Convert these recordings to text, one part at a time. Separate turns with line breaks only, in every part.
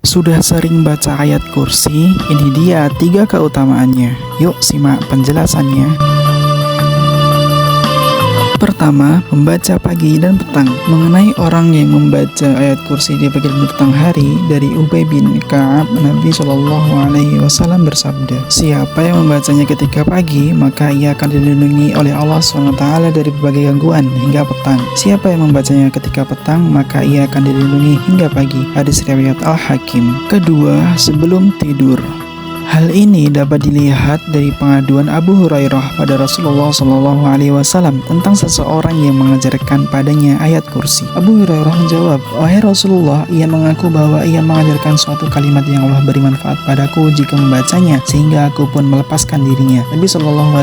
Sudah sering baca ayat kursi? Ini dia 3 keutamaannya. Yuk simak penjelasannya. Pertama, membaca pagi dan petang. Mengenai orang yang membaca ayat kursi di pagi dan petang hari, dari Ubay bin Ka'ab, Nabi SAW bersabda, siapa yang membacanya ketika pagi, maka ia akan dilindungi oleh Allah SWT dari berbagai gangguan hingga petang. Siapa yang membacanya ketika petang, maka ia akan dilindungi hingga pagi. Hadis riwayat Al-Hakim. Kedua, sebelum tidur. Hal ini dapat dilihat dari pengaduan Abu Hurairah pada Rasulullah SAW tentang seseorang yang mengajarkan padanya ayat kursi. Abu Hurairah menjawab, wahai Rasulullah, ia mengaku bahwa ia mengajarkan suatu kalimat yang Allah beri manfaat padaku jika membacanya, sehingga aku pun melepaskan dirinya. Nabi SAW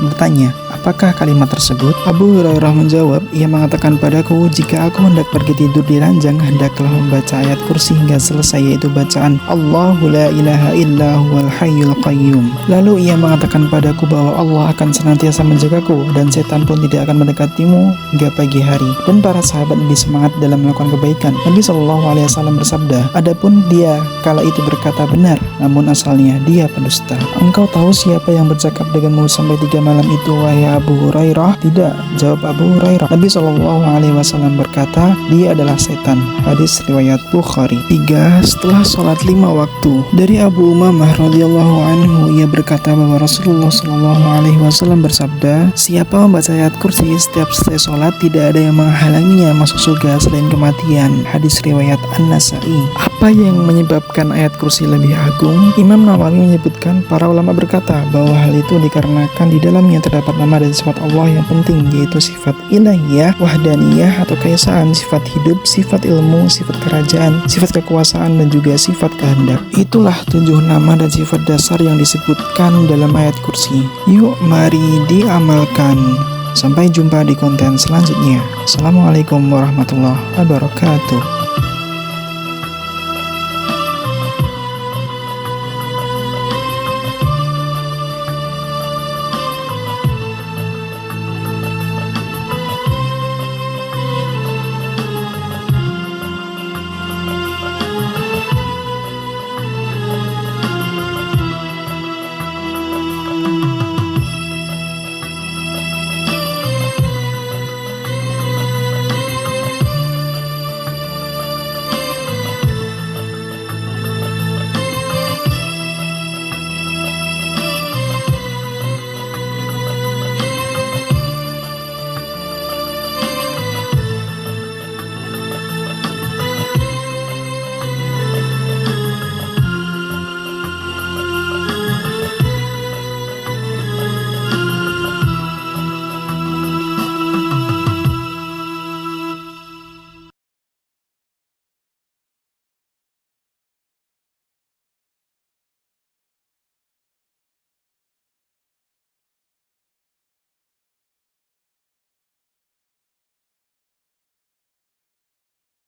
bertanya, apakah kalimat tersebut? Abu Hurairah menjawab, ia mengatakan padaku, jika aku hendak pergi tidur di ranjang, hendaklah membaca ayat kursi hingga selesai, yaitu bacaan Allahu la ilaha illa huwal hayyul qayyum. Lalu ia mengatakan padaku bahwa Allah akan senantiasa menjagaku dan setan pun tidak akan mendekatimu hingga pagi hari. Dan para sahabat lebih semangat dalam melakukan kebaikan. Nabi SAW bersabda, adapun dia kala itu berkata benar, namun asalnya dia pendusta. Engkau tahu siapa yang bercakap denganmu sampai 3 malam itu, wahai Abu Hurairah? Tidak, jawab Abu Hurairah. Nabi SAW berkata, dia adalah setan. Hadis riwayat Bukhari. 3. Setelah sholat 5 waktu. Dari Abu Umamah radhiyallahu anhu, ia berkata bahwa Rasulullah SAW bersabda, siapa membaca ayat kursi setiap selesai sholat, tidak ada yang menghalanginya masuk surga selain kematian. Hadis riwayat An-Nasa'i. Apa yang menyebabkan ayat kursi lebih agung? Imam Nawawi menyebutkan, para ulama berkata bahwa hal itu dikarenakan di dalamnya terdapat nama dan sifat Allah yang penting, yaitu sifat ilahiyah, wahdaniyah atau keesaan, sifat hidup, sifat ilmu, sifat kerajaan, sifat kekuasaan, dan juga sifat kehendak. Itulah 7 nama dan sifat dasar yang disebutkan dalam ayat kursi. Yuk mari diamalkan. Sampai jumpa di konten selanjutnya. Assalamualaikum warahmatullahi wabarakatuh.